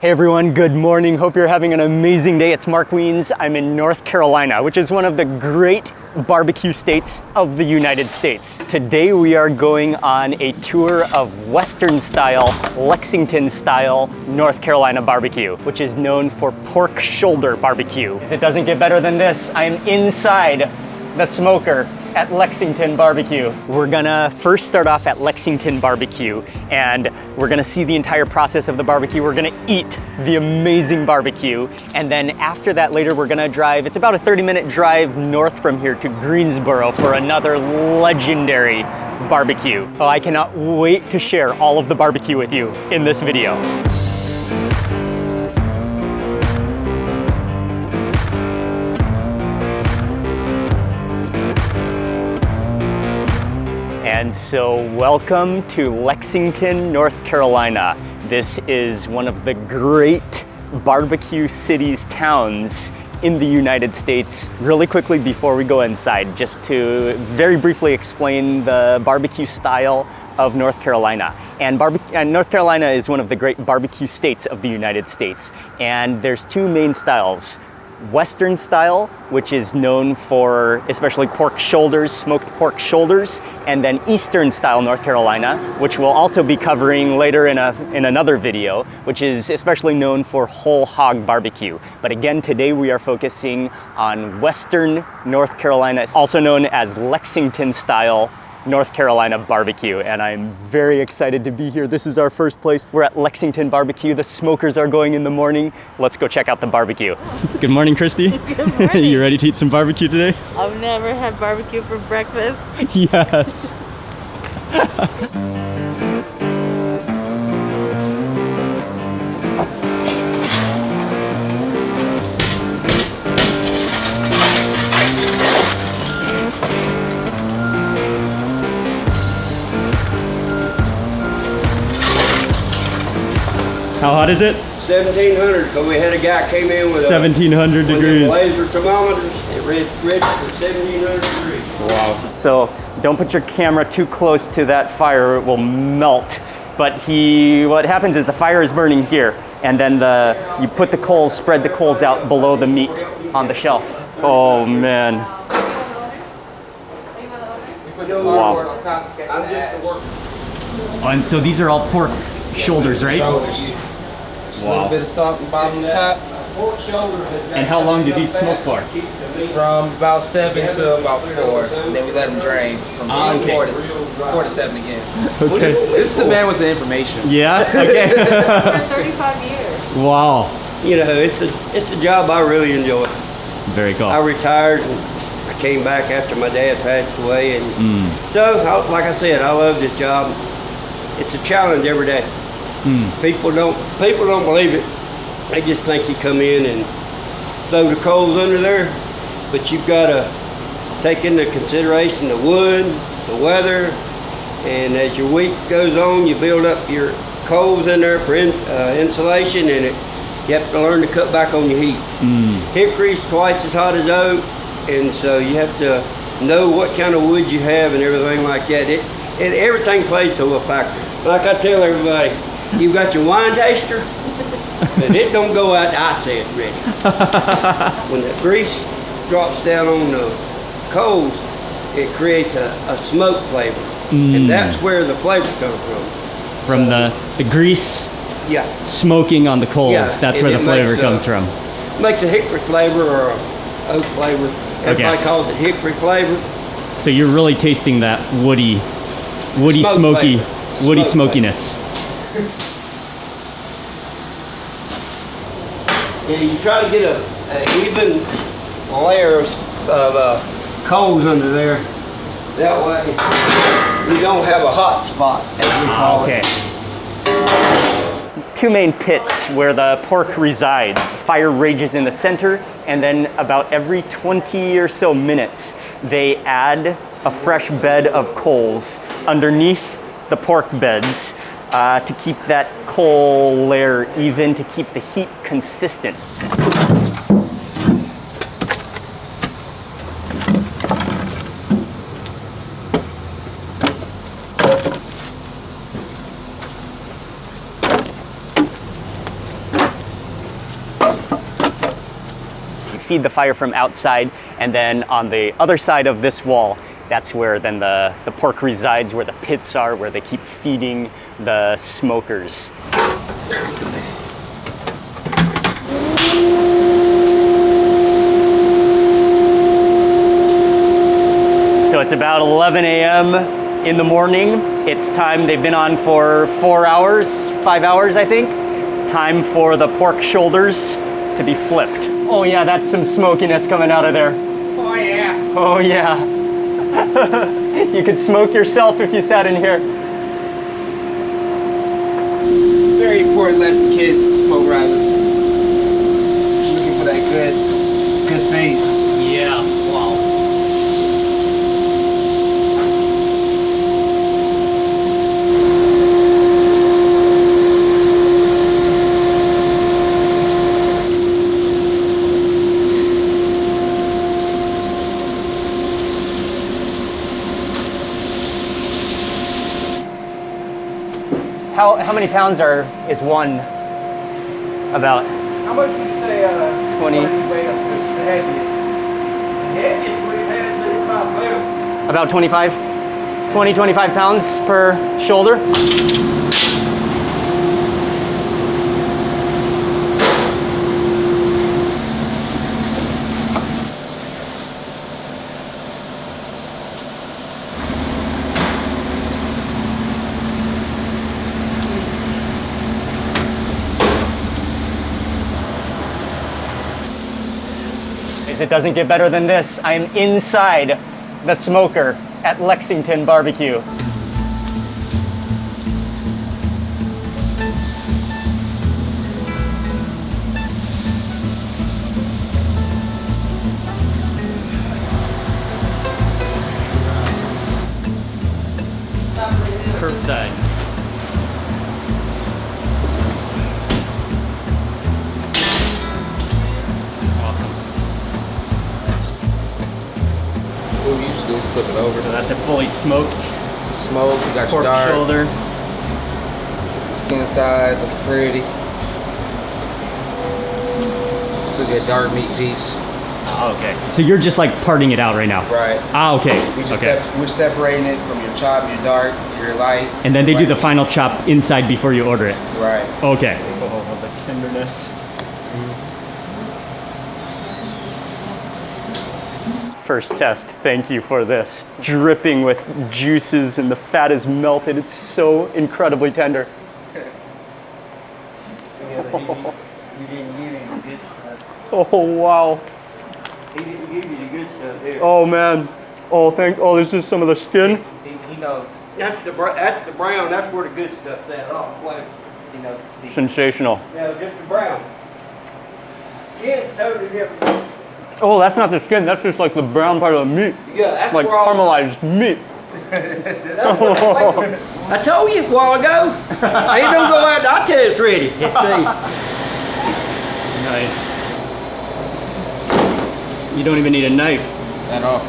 Hey everyone, good morning. Hope you're having an amazing day. It's Mark Wiens. I'm in North Carolina, which is one of the great barbecue states of the United States. Today we are going on a tour of Western style, Lexington style North Carolina barbecue, which is known for pork shoulder barbecue. It doesn't get better than this. I am inside the smoker at Lexington BBQ. We're gonna first start off at Lexington BBQ and we're gonna see the entire process of the barbecue. We're gonna eat the amazing barbecue. And then after that later, we're gonna drive, it's about a 30-minute drive north from here to Greensboro for another legendary barbecue. Oh, I cannot wait to share all of the barbecue with you in this video. And so welcome to Lexington, North Carolina. This is one of the great barbecue cities, towns in the United States. Really quickly before we go inside, just to very briefly explain the barbecue style of North Carolina. And North Carolina is one of the great barbecue states of the United States. And there's two main styles. Western style, which is known for especially pork shoulders, smoked pork shoulders, and then Eastern style North Carolina, which we'll also be covering later in another video, which is especially known for whole hog barbecue. But again, today we are focusing on Western North Carolina, it's also known as Lexington style North Carolina barbecue, and I'm very excited to be here. This is our first place. We're at Lexington BBQ. The smokers are going in the morning. Let's go check out the barbecue. Good morning, Christy. Good morning. You ready to eat some barbecue today? I've never had barbecue for breakfast. Yes. How hot is it? 1700, because we had a guy came in with 1700 degrees. Laser thermometers. It read for 1700 degrees. Wow. So don't put your camera too close to that fire, it will melt. But what happens is the fire is burning here, and then you put the coals, spread the coals out below the meat on the shelf. Oh man. Wow. Oh, and so these are all pork shoulders, right? Shoulders. A little bit of salt and bottom and top. And how long do these smoke for? From about 7 to about 4, and then we let them drain from 4 to 7 again. Okay. This is the man with the information. Yeah? Okay. For 35 years. Wow. You know, it's a job I really enjoy. Very cool. I retired and I came back after my dad passed away, and so like I said, I love this job. It's a challenge every day. People don't believe it. They just think you come in and throw the coals under there, but you've got to take into consideration the wood, the weather, and as your week goes on, you build up your coals in there for insulation, and you have to learn to cut back on your heat. Hickory's twice as hot as oak, and so you have to know what kind of wood you have and everything like that. Everything plays to a factor. Like I tell everybody, you've got your wine taster, but it don't go out to I say it's ready. When the grease drops down on the coals, it creates a smoke flavor. And that's where the flavor comes from. From the grease smoking on the coals, that's where the flavor comes from. Makes a hickory flavor or a oak flavor. Everybody calls it hickory flavor. So you're really tasting that woody smokiness. Yeah, you try to get an even layer of coals under there. That way, we don't have a hot spot, as we call it. Two main pits where the pork resides. Fire rages in the center, and then about every 20 or so minutes, they add a fresh bed of coals underneath the pork beds to keep that coal layer even, to keep the heat consistent. feed the fire from outside. And then on the other side of this wall, that's where then the pork resides, where the pits are, where they keep feeding the smokers. So it's about 11 a.m. in the morning. It's time, they've been on for 4 hours, 5 hours, I think. Time for the pork shoulders to be flipped. Oh yeah, that's some smokiness coming out of there. Oh yeah. Oh yeah. You could smoke yourself if you sat in here. Very important lesson, kids, smoke risers. Just looking for that good face. Yeah, wow. How many pounds is one about? How much would you say 20. weigh up to the heaviest? Heaviest we've had is 5 pounds. About 25 pounds per shoulder. It doesn't get better than this. I am inside the smoker at Lexington BBQ. Curbside. What we usually do is flip it over. So that's a fully smoked Smoke, you got your pork dark. shoulder. Skin side, looks pretty. Still get dark meat piece. Oh, okay. So you're just like parting it out right now? Right. Ah, okay. We're separating it from your chop, your dark, your light. And then they do the final chop inside before you order it? Right. Okay. Oh, the tenderness. First test, thank you for this. Dripping with juices and the fat is melted. It's so incredibly tender. You didn't give me the good stuff. Oh, wow. He didn't give you the good stuff here. Oh, man. Oh, this is some of the skin. He knows. That's the brown. That's where the good stuff's at. Oh, boy. He knows the secret. Sensational. No, just the brown. Skin's totally different. Oh, that's not the skin. That's just like the brown part of the meat. Yeah, that's Like where all. caramelized meat. That's what it's like. I told you a while ago. I ain't gonna go out until it's ready. Nice. You don't even need a knife. At all.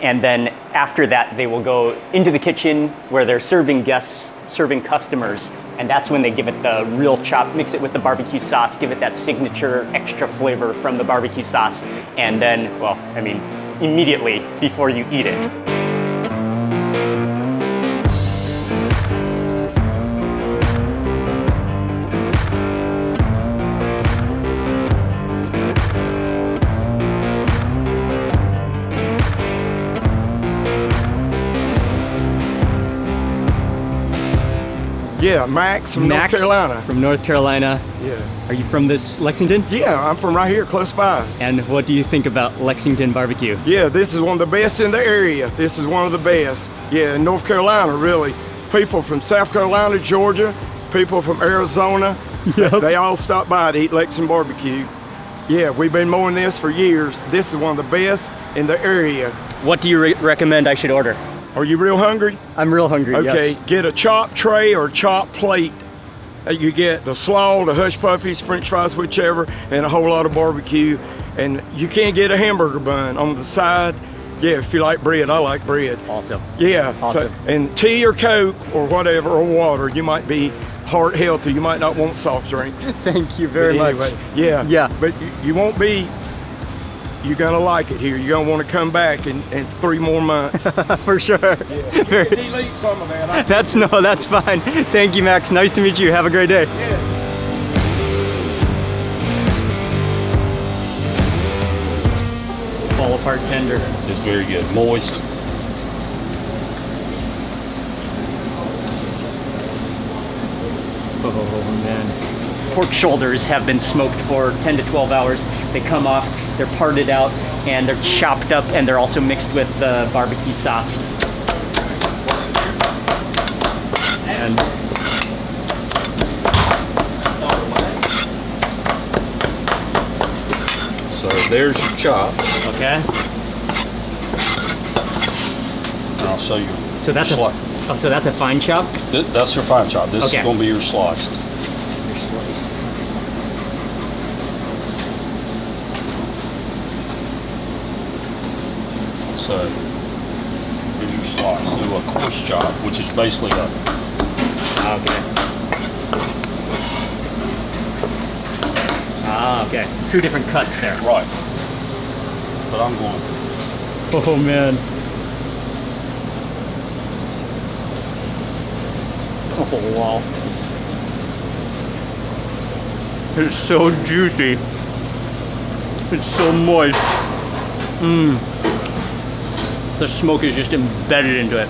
And then after that, they will go into the kitchen where they're serving guests, serving customers. And that's when they give it the real chop, mix it with the barbecue sauce, give it that signature extra flavor from the barbecue sauce. And then, well, I mean, immediately before you eat it. Yeah, Max from North Carolina. From North Carolina. Yeah. Are you from this Lexington? Yeah, I'm from right here, close by. And what do you think about Lexington BBQ? Yeah, this is one of the best in the area. This is one of the best. Yeah, in North Carolina, really. People from South Carolina, Georgia, people from Arizona, Yep. they all stop by to eat Lexington BBQ. Yeah, we've been mowing this for years. This is one of the best in the area. What do you recommend I should order? Are you real hungry? I'm real hungry, Okay, yes. get a chop tray or chop plate. You get the slaw, the hush puppies, french fries, whichever, and a whole lot of barbecue. And you can't get a hamburger bun on the side. Yeah, if you like bread, I like bread. Awesome. Yeah, Awesome. So, and tea or Coke or whatever, or water. You might be heart healthy. You might not want soft drinks. Thank you very But anyway, much. Yeah, Yeah. but you won't be You're gonna like it here. You're gonna want to come back in 3 more months. For sure. Yeah. Very- Delete some of that. That's fine. Thank you, Max. Nice to meet you. Have a great day. Yeah. Fall apart tender. It's very good, moist. Oh man. Pork shoulders have been smoked for 10 to 12 hours. They come off, they're parted out, and they're chopped up, and they're also mixed with the barbecue sauce. And So there's your chop. okay. I'll show you. So that's so that's a fine chop. That's your fine chop. This Okay. is gonna be your sliced. So here's your slice. Do a coarse chop, which is basically a Okay. Ah, okay. 2 different cuts there. right. But I'm going. Oh man. Oh wow. It's so juicy. It's so moist. Mmm. The smoke is just embedded into it.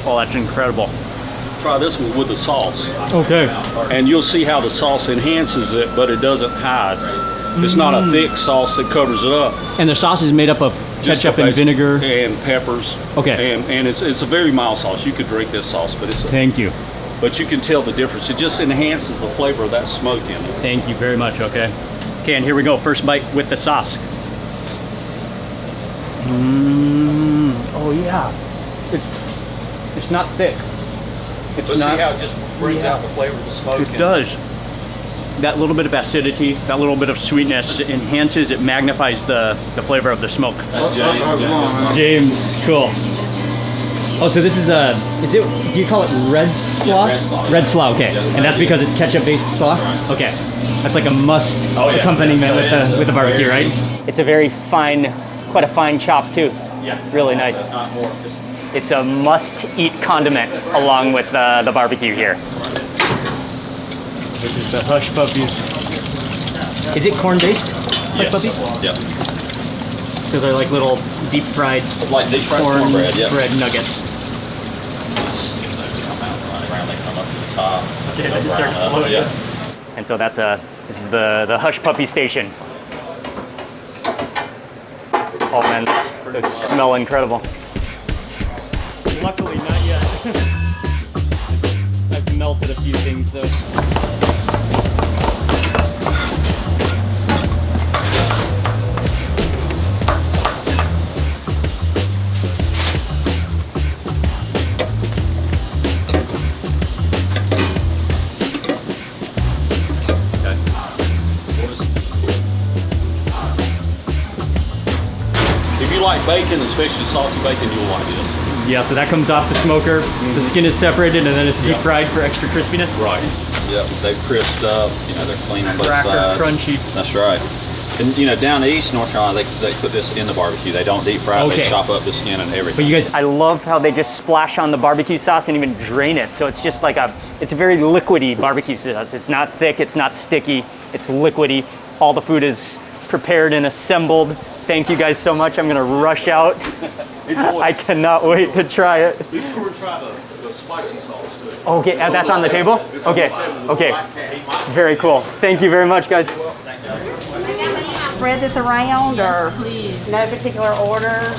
Oh, that's incredible. Try this one with the sauce, Okay. and you'll see how the sauce enhances it, but it doesn't hide. It's not a thick sauce that covers it up. And the sauce is made up of Just ketchup and basic- vinegar. and peppers. Okay. And it's a very mild sauce. You could drink this sauce, but Thank you. but you can tell the difference. It just enhances the flavor of that smoke in it. Thank you very much, okay. Okay, and here we go. First bite with the sauce. Mmm. Oh yeah. It's not thick. It's But see not. how it just brings out the flavor of the smoke. It does. That little bit of acidity, that little bit of sweetness enhances, it magnifies the flavor of the smoke. James, cool. Oh, so this is do you call it red slaw? red slaw. Red slaw, okay. Yes, And that's because it's ketchup-based slaw? Right. Okay. That's like a must accompaniment with the barbecue, right? It's a very fine, quite a fine chop too. Yeah. Really nice. Not more. It's a must-eat condiment along with the barbecue here. This is the hush puppies. Is it corn-based hush puppies? Yeah. So they're like little deep-fried Like deep fried cornbread, yeah. bread nuggets. They come out right around, they come up to the top. Okay, go they just brown start up, floating. yeah. And so this is the hush puppy station. Oh man, this smell incredible. Luckily, not yet. I've melted a few things though. If you like bacon, especially salty bacon, you'll like this. Yeah, so that comes off the smoker. The skin is separated and then it's deep fried for extra crispiness. Right. Yep, they've crisped up, they're clean on both Cracker, sides. crunchy. That's right. And down east North Carolina, they put this in the barbecue. They don't deep fry it, Okay. they chop up the skin and everything. But you guys, I love how they just splash on the barbecue sauce and even drain it. So it's just like it's a very liquidy barbecue sauce. It's not thick, it's not sticky, it's liquidy. All the food is prepared and assembled. Thank you guys so much. I'm gonna rush out. I cannot wait to try it. Be sure to try the spicy sauce too. Okay, that's on the table? Okay, okay. Very cool. Thank you very much, guys. Spread this around or Please. no particular orders?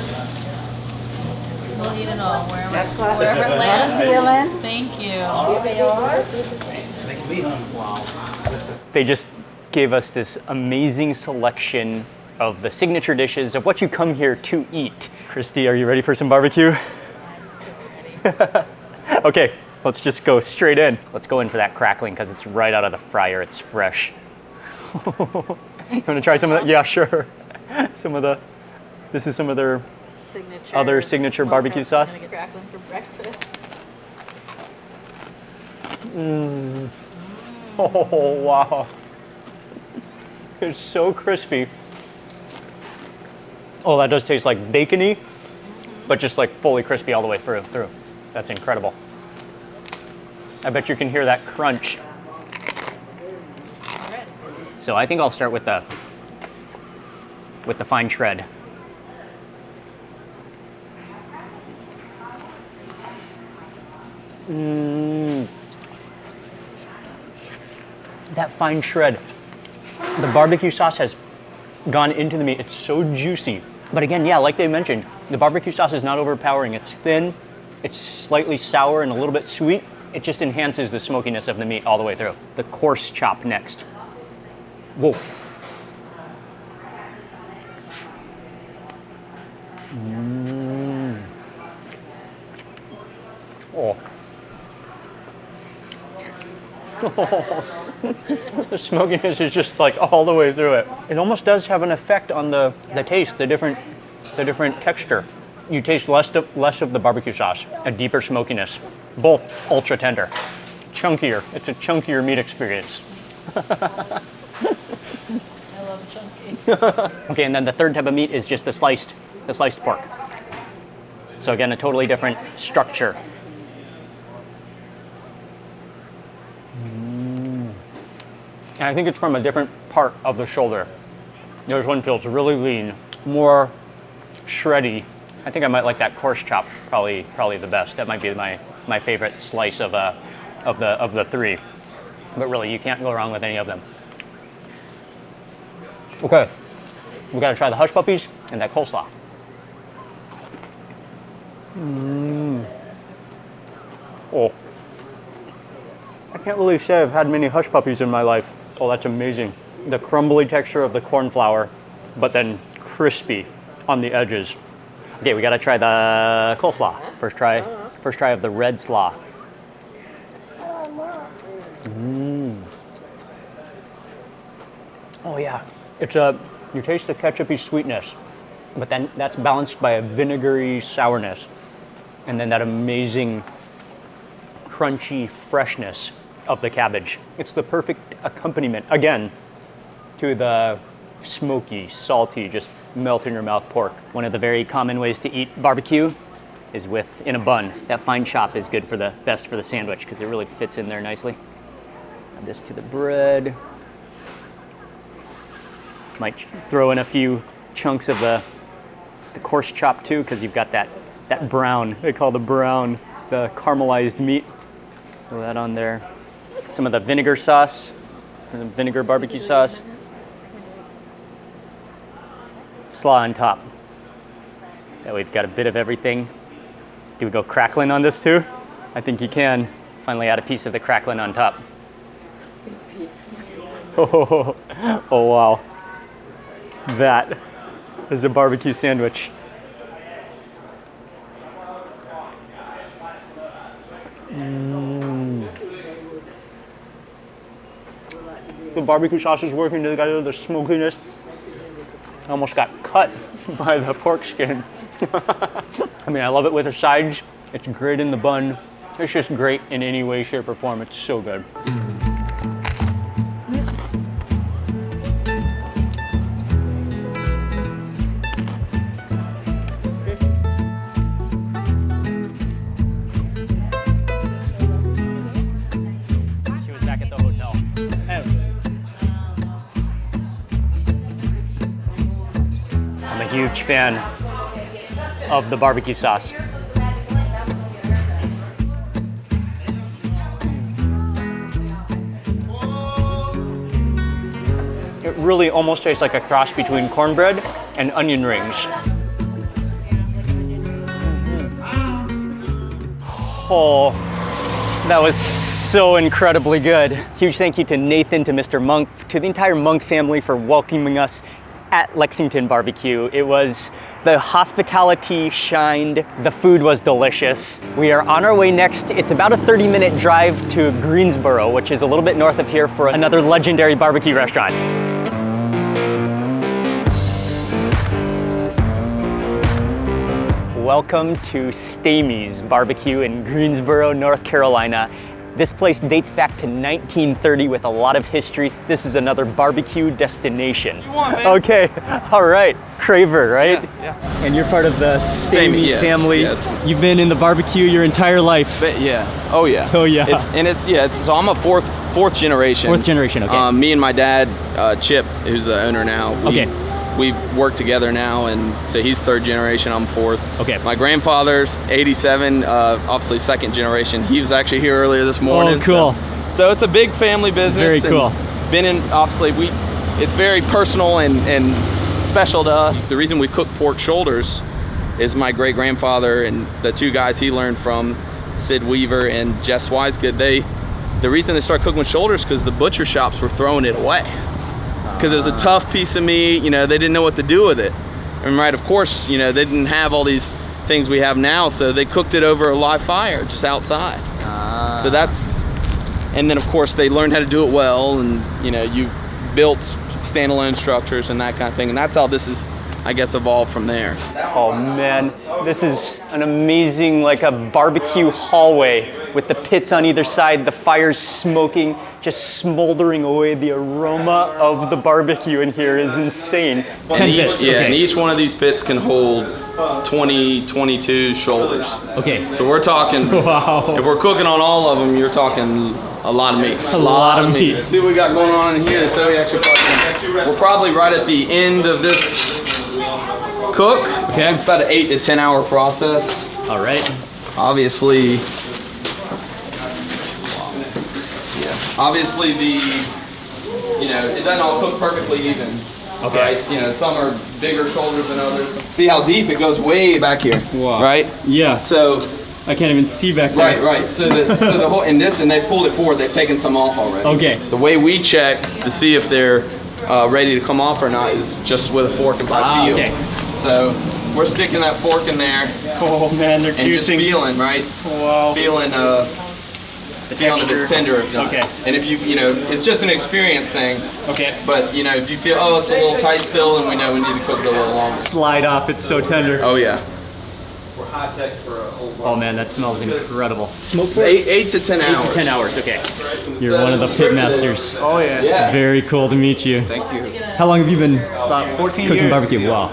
We'll eat it all wherever, That's what wherever it lands. Feeling? Thank you. Here they are. They just gave us this amazing selection of the signature dishes of what you come here to eat. Christy, are you ready for some barbecue? Okay, let's just go straight in. Let's go in for that crackling because it's right out of the fryer. It's fresh. You want to try some of that? Yeah, sure. This is some of their Signature. other signature barbecue sauce. I'm gonna get crackling for breakfast. Oh, wow. It's so crispy. Oh, that does taste like bacony, but just like fully crispy all the way through. That's incredible. I bet you can hear that crunch. So I think I'll start with the fine shred. That fine shred. The barbecue sauce has gone into the meat. It's so juicy. But again, yeah, like they mentioned, the barbecue sauce is not overpowering. It's thin, it's slightly sour and a little bit sweet. It just enhances the smokiness of the meat all the way through. The coarse chop next. Whoa. Oh. The smokiness is just like all the way through it. It almost does have an effect on the taste, the different texture. You taste less of the barbecue sauce, a deeper smokiness. Both ultra tender, chunkier. It's a chunkier meat experience. I love chunky. Okay, and then the third type of meat is just the sliced pork. So again, a totally different structure. And I think it's from a different part of the shoulder. This one feels really lean, more shreddy. I think I might like that coarse chop probably the best. That might be my favorite slice of the three. But really, you can't go wrong with any of them. Okay, we gotta try the hush puppies and that coleslaw. Oh, I can't really say I've had many hush puppies in my life. Oh, that's amazing. The crumbly texture of the corn flour, but then crispy on the edges. Okay, we gotta try the coleslaw. First try of the red slaw. Oh yeah, you taste the ketchupy sweetness, but then that's balanced by a vinegary sourness, and then that amazing crunchy freshness of the cabbage. It's the perfect accompaniment, again, to the smoky, salty, just melt in your mouth pork. One of the very common ways to eat barbecue is in a bun. That fine chop is best for the sandwich because it really fits in there nicely. Add this to the bread. Might throw in a few chunks of the coarse chop too, because you've got that brown, they call the brown, the caramelized meat. Throw that on there. Some of the vinegar sauce, the vinegar barbecue sauce. Slaw on top. That way we've got a bit of everything. Do we go crackling on this too? I think you can. Finally add a piece of the crackling on top. Oh wow. That is a barbecue sandwich. The barbecue sauce is working together, the smokiness. I almost got cut by the pork skin. I mean, I love it with the sides. It's great in the bun. It's just great in any way, shape, or form. It's so good. She was back at the hotel. I'm a huge fan of the barbecue sauce. It really almost tastes like a cross between cornbread and onion rings. Oh, that was so incredibly good. Huge thank you to Nathan, to Mr. Monk, to the entire Monk family for welcoming us at Lexington BBQ. The hospitality shined, the food was delicious. We are on our way next. It's about a 30-minute drive to Greensboro, which is a little bit north of here, for another legendary barbecue restaurant. Welcome to Stamey's BBQ in Greensboro, North Carolina. This place dates back to 1930 with a lot of history. This is another barbecue destination. Come on, man. Okay, all right, Craver, right? Yeah. And you're part of the Stamey yeah. family. Yeah, You've been in the barbecue your entire life. But yeah. Oh yeah. Oh yeah. So I'm a fourth generation. Fourth generation, okay. Me and my dad, Chip, who's the owner now. We work together now, and so he's third generation, I'm fourth. Okay. My grandfather's 87, obviously second generation. He was actually here earlier this morning. Oh, cool. So it's a big family business. Very cool. Been in, obviously, it's very personal and special to us. The reason we cook pork shoulders is my great grandfather and the two guys he learned from, Sid Weaver and Jess Wisegood. The reason they started cooking with shoulders because the butcher shops were throwing it away. Because it was a tough piece of meat, you know, they didn't know what to do with it. And right, of course, you know, they didn't have all these things we have now, so they cooked it over a live fire, just outside. So and then of course they learned how to do it well, and you know, you built standalone structures and that kind of thing, and that's how this is, I guess, evolved from there. Oh man, this is an amazing, like a barbecue hallway with the pits on either side, the fires smoking, just smoldering away. The aroma of the barbecue in here is insane. And each one of these pits can hold 22 shoulders. Okay. So we're talking, Wow. if we're cooking on all of them, you're talking a lot of meat. A lot of meat. See what we got going on in here. So we're probably right at the end of this cook. Okay. It's about an 8 to 10 hour process. All right. Obviously, it doesn't all cook perfectly even. Okay. Right? You know, some are bigger shoulders than others. See how deep it goes way back here. Wow. Right? Yeah. So I can't even see back there. right. So the whole and they pulled it forward. They've taken some off already. Okay. The way we check to see if they're ready to come off or not is just with a fork and by feel. Okay. So we're sticking that fork in there Oh man, they're and just feeling, right? Wow. Feeling if it's tender or not. Okay. And if it's just an experience thing. Okay. But if you feel, it's a little tight still, then we know we need to cook it a little longer. Slide off, it's so tender. Oh yeah. We're high tech for a whole Oh man, that smells incredible. Smoke for 8 to 10 hours. 8 to 10 hours, okay. You're one of the pit masters. Oh yeah. Yeah. Very cool to meet you. Thank you. How long have you been About 14 cooking years. barbecue? Wow.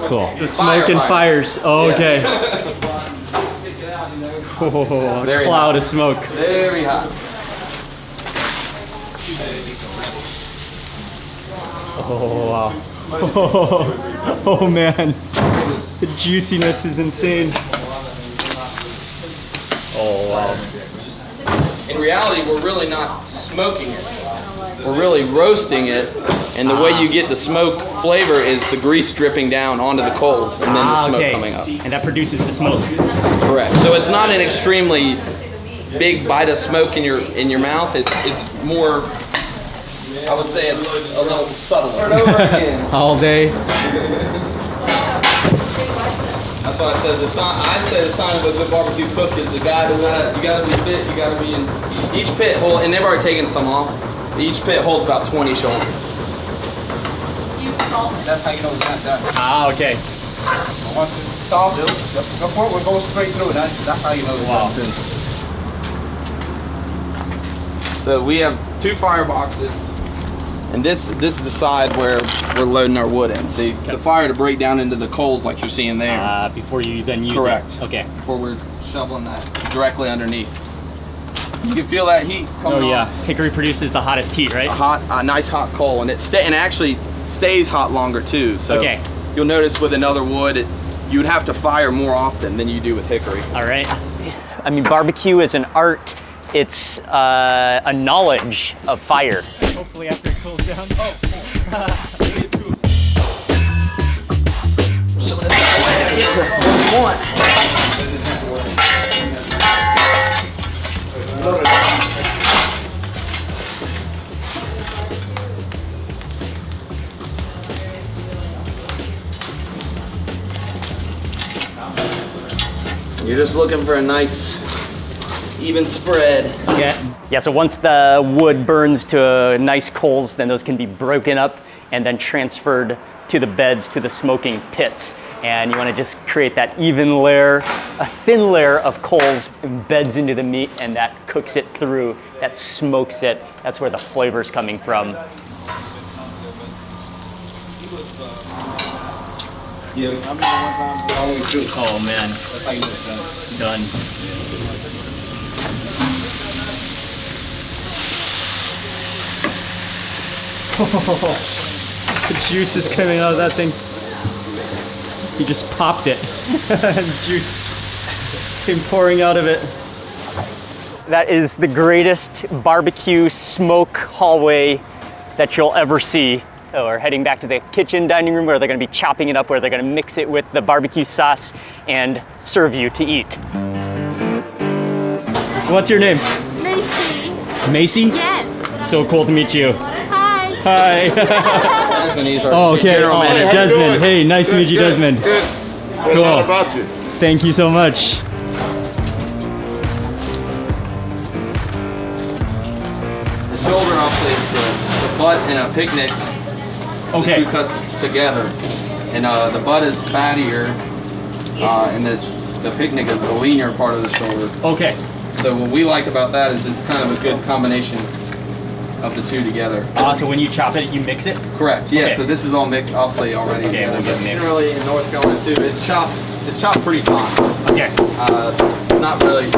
Cool. The Fire, smoke and fire. fires. Oh, okay. Oh, a Very cloud hot. of smoke. Very hot. Oh wow. Oh man. The juiciness is insane. Oh wow. In reality, we're really not smoking it. We're really roasting it, and the way you get the smoke flavor is the grease dripping down onto the coals and then the smoke okay. coming up. And that produces the smoke. Correct. So it's not an extremely big bite of smoke in your mouth. It's more, I would say it's a little subtler. All day. That's why I said the sign of a good barbecue cook is the guy who you gotta be fit, you gotta be in each pit hold, and they've already taken some off. Each pit holds about 20 shoulders. That's how you know it's not done. Ah, okay. Once it's soft, the fork will go straight through. That's how you know it's Wow. done. So we have 2 fire boxes, and this is the side where we're loading our wood in. See, the fire to break down into the coals like you're seeing there. Before you then use Correct. it. Okay. Before we're shoveling that directly underneath. You can feel that heat coming Oh yeah. off. Hickory produces the hottest heat, right? A nice hot coal, and it actually stays hot longer too. So Okay. you'll notice with another wood, you would have to fire more often than you do with hickory. All right. I mean, barbecue is an art. It's a knowledge of fire. Hopefully after it cools down. You're just looking for a nice, even spread. Yeah, so once the wood burns to nice coals, then those can be broken up and then transferred to the beds, to the smoking pits. And you want to just create that even layer, a thin layer of coals embeds into the meat, and that cooks it through, that smokes it. That's where the flavor's coming from. Oh man. Done. The juice is coming out of that thing. He just popped it. Juice came pouring out of it. That is the greatest barbecue smoke hallway that you'll ever see. So we're heading back to the kitchen dining room where they're gonna be chopping it up, where they're gonna mix it with the barbecue sauce and serve you to eat. What's your name? Macy. Macy? Yes. So cool to meet you. Hi. Hi. Oh, okay. General manager. Desmond. Hey, nice to meet you, Desmond. Good. Cool. What about you? Thank you so much. The shoulder obviously is the butt and a picnic. Okay. The two cuts together, and the butt is fattier, and the picnic is the leaner part of the shoulder. Okay. So what we like about that is it's kind of a good combination of the two together. So when you chop it, you mix it? Correct. Yeah. Okay. So this is all mixed, obviously already Okay, together. we'll get But mixed. generally in North Carolina too, it's chopped pretty fine. Okay. Not really.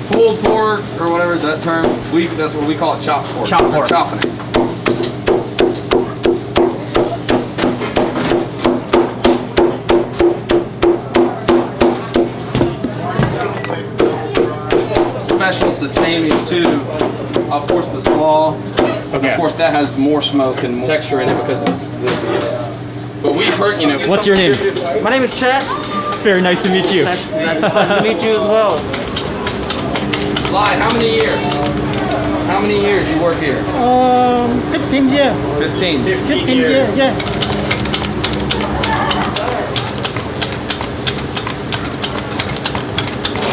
Pulled pork or whatever is that term. That's what we call it, chopped pork. Chopped We're pork. chopping it. Special to Stamey's too. Of course, the slaw. Okay. Of course, that has more smoke and more texture in it because it's. But we've heard, What's your name? My name is Chad. Very nice to meet you. Nice to meet you as well. Lie, how many years? How many years you work here? 15 years. 15. 15 years, yeah.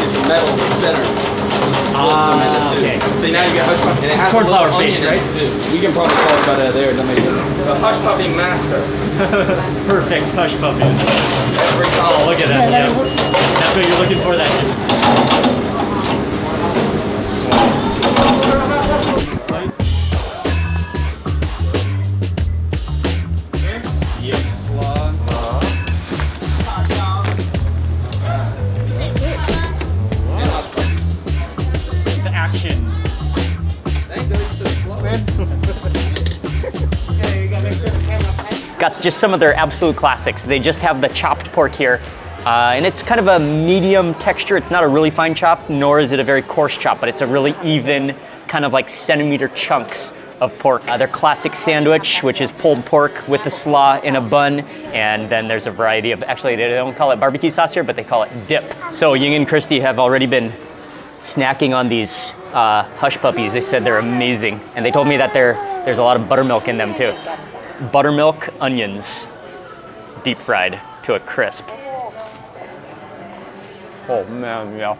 It's a metal center. Okay. So now you got hush puppy. And it has Corn a little flour onion base, in right? it too. We can probably talk about that there. The hush puppy master. Perfect hush puppy. Every time. Oh, look at that. Yeah. That's what you're looking for, that. The action. Got just some of their absolute classics. They just have the chopped pork here, and it's kind of a medium texture. It's not a really fine chop, nor is it a very coarse chop, but it's a really even, kind of like centimeter chunks of pork. Their classic sandwich, which is pulled pork with the slaw in a bun, and then there's a variety of, actually they don't call it barbecue sauce here, but they call it dip. So Ying and Christy have already been snacking on these hush puppies. They said they're amazing, and they told me that there's a lot of buttermilk in them too. Buttermilk onions, deep fried to a crisp. Oh man, yeah.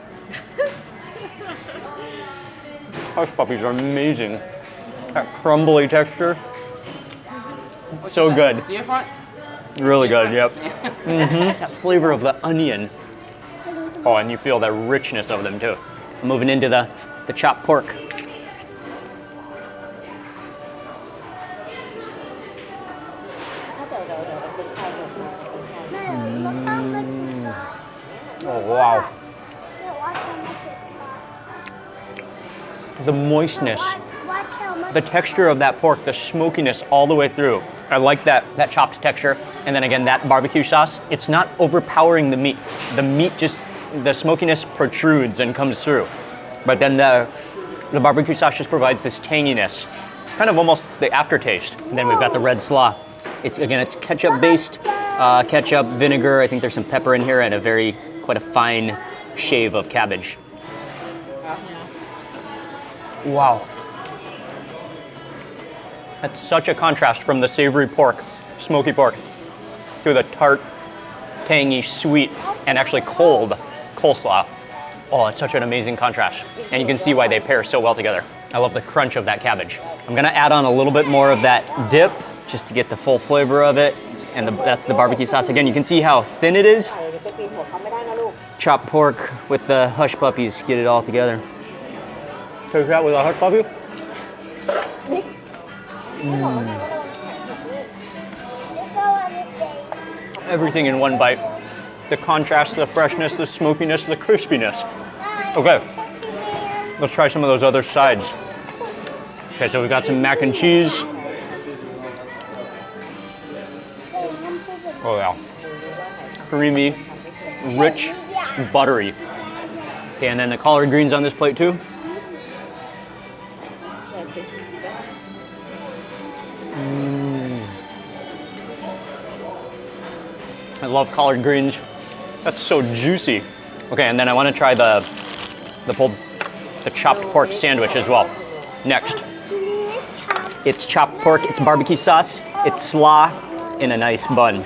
Hush puppies are amazing. That crumbly texture, so good. Really good, yep. That flavor of the onion. Oh, and you feel the richness of them too. Moving into the chopped pork. Oh, wow. The moistness, the texture of that pork, the smokiness all the way through. I like that chopped texture. And then again, that barbecue sauce, it's not overpowering the meat. The meat just, the smokiness protrudes and comes through. But then the barbecue sauce just provides this tanginess, kind of almost the aftertaste. And then we've got the red slaw. It's ketchup based, ketchup, vinegar. I think there's some pepper in here and quite a fine shave of cabbage. Wow. That's such a contrast from the savory pork, smoky pork, to the tart, tangy, sweet, and actually cold coleslaw. Oh, it's such an amazing contrast. And you can see why they pair so well together. I love the crunch of that cabbage. I'm gonna add on a little bit more of that dip just to get the full flavor of it. And that's the barbecue sauce. Again, you can see how thin it is. Chopped pork with the hush puppies, get it all together. Take that with a hush puppy. Everything in one bite. The contrast, the freshness, the smokiness, the crispiness. Okay, let's try some of those other sides. Okay, so we got some mac and cheese. Oh yeah. Creamy, rich, buttery. Okay, and then the collard greens on this plate too. I love collard greens. That's so juicy. Okay, and then I want to try the chopped pork sandwich as well. Next. It's chopped pork, it's barbecue sauce, it's slaw in a nice bun.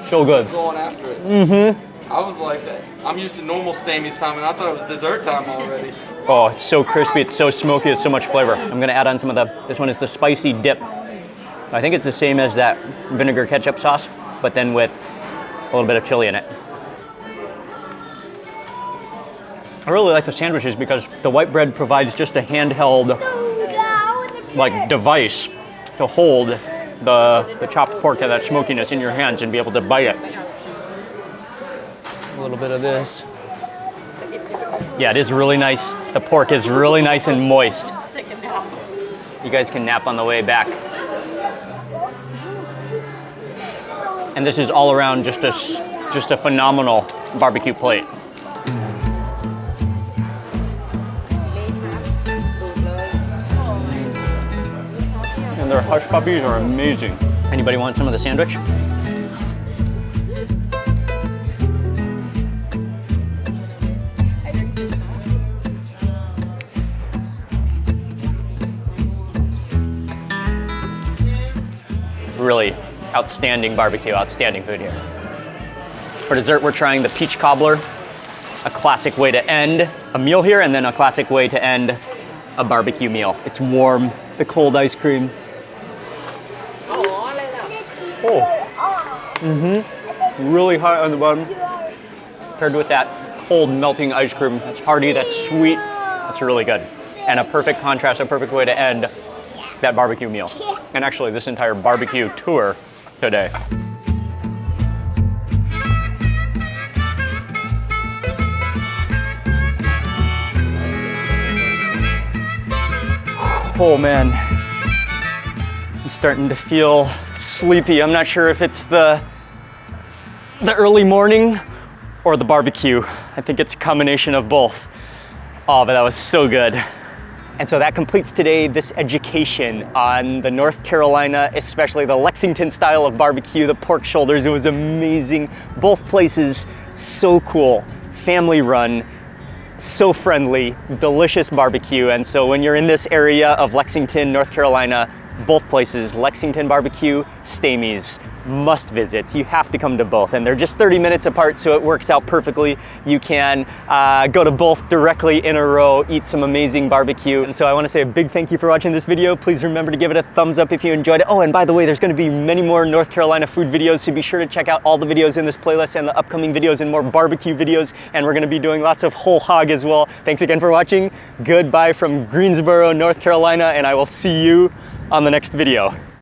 So good. Going after it. Mm-hmm. I was like, I'm used to normal Stamey's time, and I thought it was dessert time already. Oh, it's so crispy, it's so smoky, it's so much flavor. I'm gonna add on some of this one is the spicy dip. I think it's the same as that vinegar ketchup sauce, but then with a little bit of chili in it. I really like the sandwiches because the white bread provides just a handheld like device to hold the chopped pork and that smokiness in your hands and be able to bite it. A little bit of this. Yeah, it is really nice. The pork is really nice and moist. You guys can nap on the way back. And this is all around just a phenomenal barbecue plate. And their hush puppies are amazing. Anybody want some of the sandwich? Really outstanding barbecue, outstanding food here. For dessert, we're trying the peach cobbler, a classic way to end a meal here, and then a classic way to end a barbecue meal. It's warm, the cold ice cream. Oh, really hot on the bottom, paired with that cold melting ice cream. That's hearty, that's sweet, that's really good. And a perfect contrast, a perfect way to end that barbecue meal. And actually this entire barbecue tour today. Oh man, I'm starting to feel sleepy. I'm not sure if it's the early morning or the barbecue. I think it's a combination of both. Oh, but that was so good. And so that completes today this education on the North Carolina, especially the Lexington style of barbecue, the pork shoulders. It was amazing. Both places, so cool, family run, so friendly, delicious barbecue. And so when you're in this area of Lexington, North Carolina, both places, Lexington BBQ, Stamey's, must visits. You have to come to both, and they're just 30 minutes apart, so it works out perfectly. You can go to both directly in a row, eat some amazing barbecue. And so I want to say a big thank you for watching this video. Please remember to give it a thumbs up if you enjoyed it. Oh, and by the way, there's going to be many more North Carolina food videos, so be sure to check out all the videos in this playlist and the upcoming videos and more barbecue videos. And we're going to be doing lots of whole hog as well. Thanks again for watching. Goodbye from Greensboro, North Carolina, and I will see you on the next video.